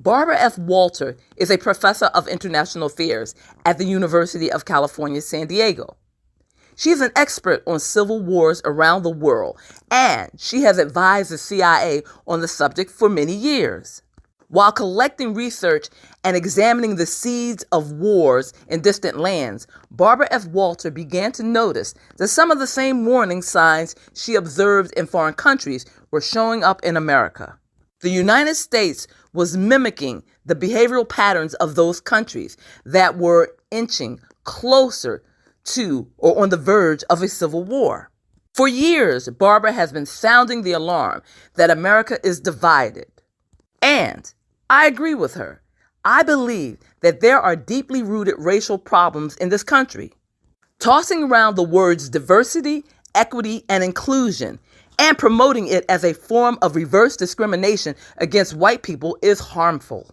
Barbara F. Walter is a professor of international affairs at the University of California, San Diego. She is an expert on civil wars around the world, and she has advised the CIA on the subject for many years. While collecting research and examining the seeds of wars in distant lands, Barbara F. Walter began to notice that some of the same warning signs she observed in foreign countries were showing up in America. The United States was mimicking the behavioral patterns of those countries that were inching closer to or on the verge of a civil war. For years, Barbara has been sounding the alarm that America is divided. And I agree with her. I believe that there are deeply rooted racial problems in this country. Tossing around the words diversity, equity, and inclusion and promoting it as a form of reverse discrimination against white people is harmful.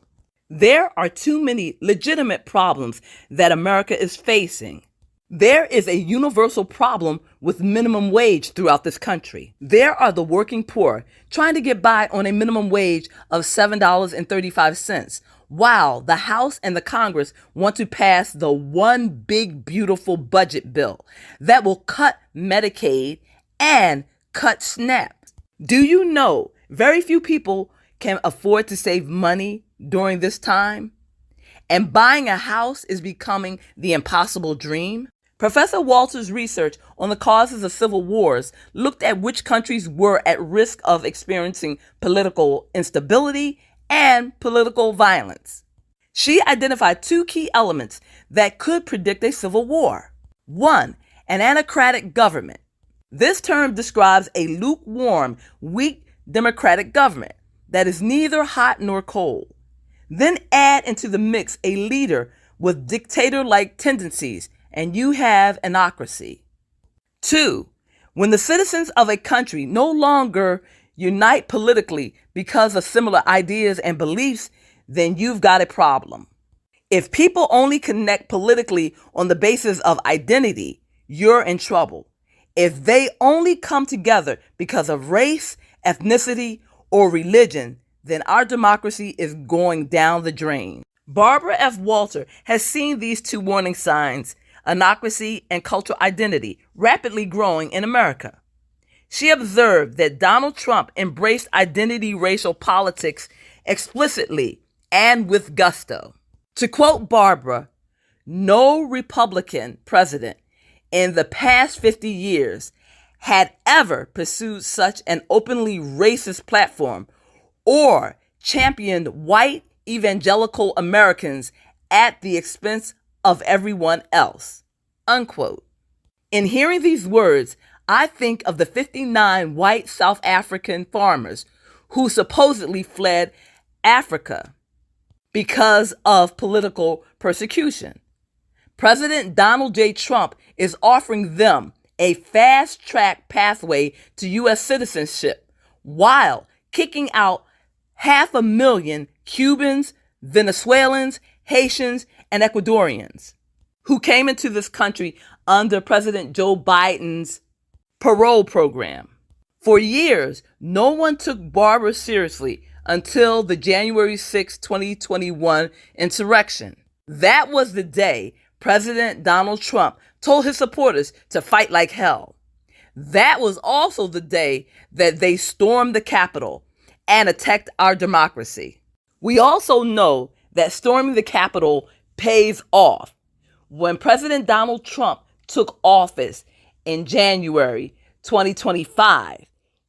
There are too many legitimate problems that America is facing. There is a universal problem with minimum wage throughout this country. There are the working poor trying to get by on a minimum wage of $7.35, while the House and the Congress want to pass the one big beautiful budget bill that will cut Medicaid and cut SNAP. Do you know very few people can afford to save money during this time? And buying a house is becoming the impossible dream? Professor Walter's research on the causes of civil wars looked at which countries were at risk of experiencing political instability and political violence. She identified two key elements that could predict a civil war. One, an autocratic government. This term describes a lukewarm, weak democratic government that is neither hot nor cold. Then add into the mix a leader with dictator-like tendencies, and you have an autocracy. Two, when the citizens of a country no longer unite politically because of similar ideas and beliefs, then you've got a problem. If people only connect politically on the basis of identity, you're in trouble. If they only come together because of race, ethnicity, or religion, then our democracy is going down the drain. Barbara F. Walter has seen these two warning signs, autocracy and cultural identity, rapidly growing in America. She observed that Donald Trump embraced identity racial politics explicitly and with gusto. To quote Barbara, no Republican president in the past 50 years had ever pursued such an openly racist platform or championed white evangelical Americans at the expense of everyone else, unquote. In hearing these words, I think of the 59 white South African farmers who supposedly fled Africa because of political persecution. President Donald J. Trump is offering them a fast-track pathway to U.S. citizenship while kicking out 500,000 Cubans, Venezuelans, Haitians, and Ecuadorians who came into this country under President Joe Biden's parole program. For years, no one took Barbara seriously until the January 6, 2021 insurrection. That was the day President Donald Trump told his supporters to fight like hell. That was also the day that they stormed the Capitol and attacked our democracy. We also know that storming the Capitol pays off. When President Donald Trump took office in January 2025,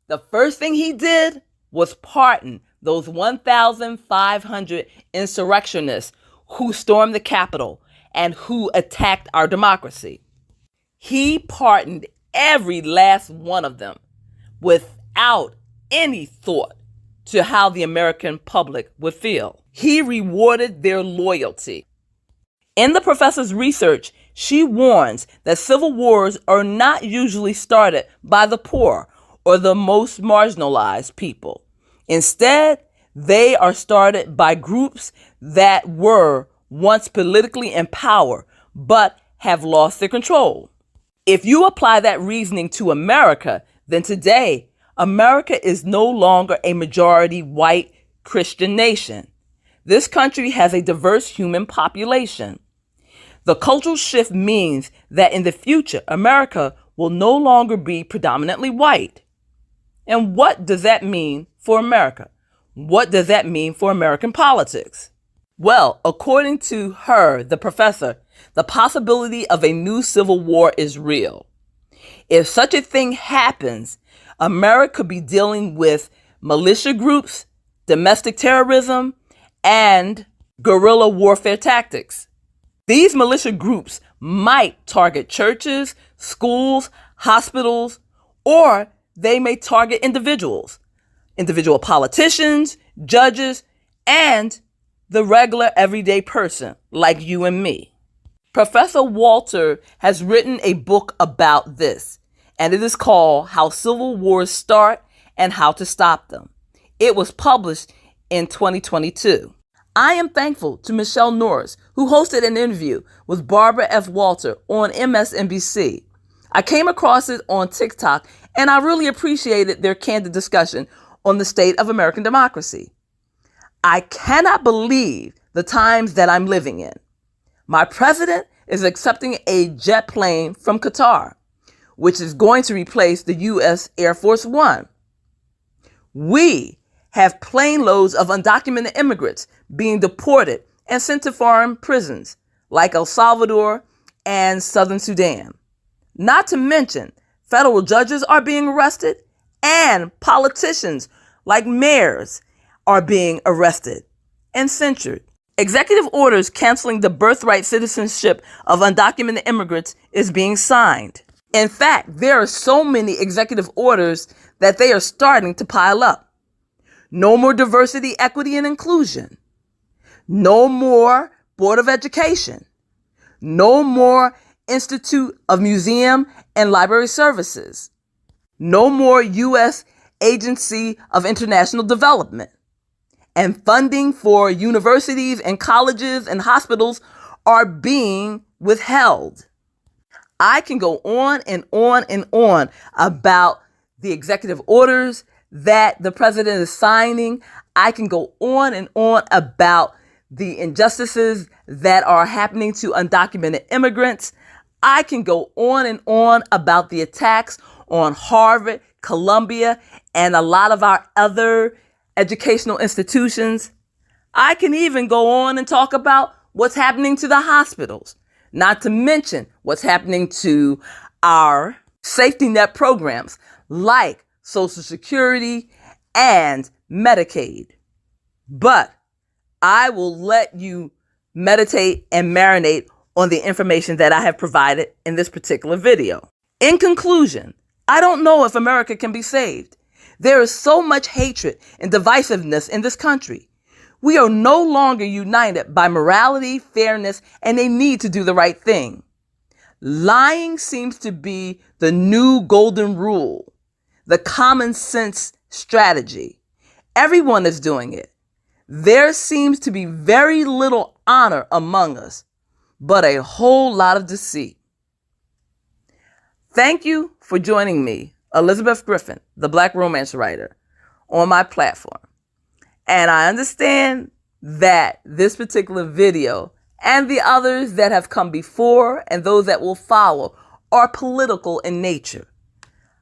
the first thing he did was pardon those 1,500 insurrectionists who stormed the Capitol and who attacked our democracy. He pardoned every last one of them without any thought to how the American public would feel. He rewarded their loyalty. In the professor's research, she warns that civil wars are not usually started by the poor or the most marginalized people. Instead, they are started by groups that were once politically in power but have lost their control. If you apply that reasoning to America, then today, America is no longer a majority white Christian nation. This country has a diverse human population. The cultural shift means that in the future, America will no longer be predominantly white. And what does that mean for America? What does that mean for American politics? Well, according to her, the professor, the possibility of a new civil war is real. If such a thing happens, America could be dealing with militia groups, domestic terrorism, and guerrilla warfare tactics. These militia groups might target churches, schools, hospitals, or they may target individual politicians, judges, and the regular everyday person like you and me. Professor Walter has written a book about this, and it is called How Civil Wars Start and How to Stop Them. It was published in 2022. I am thankful to Michelle Norris, who hosted an interview with Barbara F. Walter on MSNBC. I came across it on TikTok, and I really appreciated their candid discussion on the state of American democracy. I cannot believe the times that I'm living in. My president is accepting a jet plane from Qatar, which is going to replace the U.S. Air Force One. We have plane loads of undocumented immigrants being deported and sent to foreign prisons like El Salvador and Southern Sudan. Not to mention, federal judges are being arrested and politicians like mayors are being arrested and censured. Executive orders canceling the birthright citizenship of undocumented immigrants is being signed. In fact, there are so many executive orders that they are starting to pile up. No more diversity, equity, and inclusion. No more Board of Education. No more Institute of Museum and Library Services. No more U.S. Agency of International Development. And funding for universities and colleges and hospitals are being withheld. I can go on and on and on about the executive orders that the president is signing. I can go on and on about the injustices that are happening to undocumented immigrants. I can go on and on about the attacks on Harvard, Columbia, and a lot of our other educational institutions. I can even go on and talk about what's happening to the hospitals, not to mention what's happening to our safety net programs like Social Security and Medicaid. But I will let you meditate and marinate on the information that I have provided in this particular video. In conclusion, I don't know if America can be saved. There is so much hatred and divisiveness in this country. We are no longer united by morality, fairness, and a need to do the right thing. Lying seems to be the new golden rule, the common sense strategy. Everyone is doing it. There seems to be very little honor among us, but a whole lot of deceit. Thank you for joining me, Elizabeth Griffin, the Black romance writer, on my platform. And I understand that this particular video and the others that have come before and those that will follow are political in nature.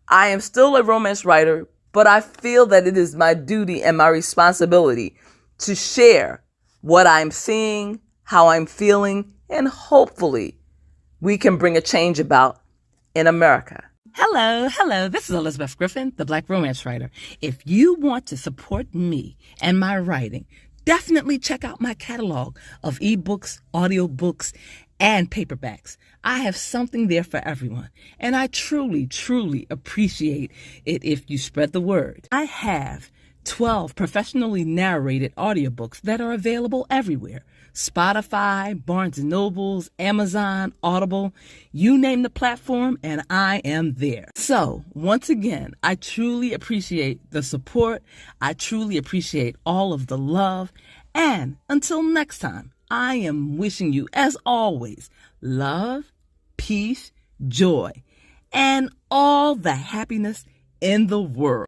I am still a romance writer, but I feel that it is my duty and my responsibility to share what I'm seeing, how I'm feeling, and hopefully we can bring a change about in America. Hello. This is Elizabeth Griffin, the Black romance writer. If you want to support me and my writing, definitely check out my catalog of ebooks, audiobooks, and paperbacks. I have something there for everyone, and I truly appreciate it if you spread the word. I have 12 professionally narrated audiobooks that are available everywhere. Spotify, Barnes & Nobles, Amazon, Audible, you name the platform and I am there. So once again, I truly appreciate the support. I truly appreciate all of the love. And until next time, I am wishing you, as always, love, peace, joy, and all the happiness in the world.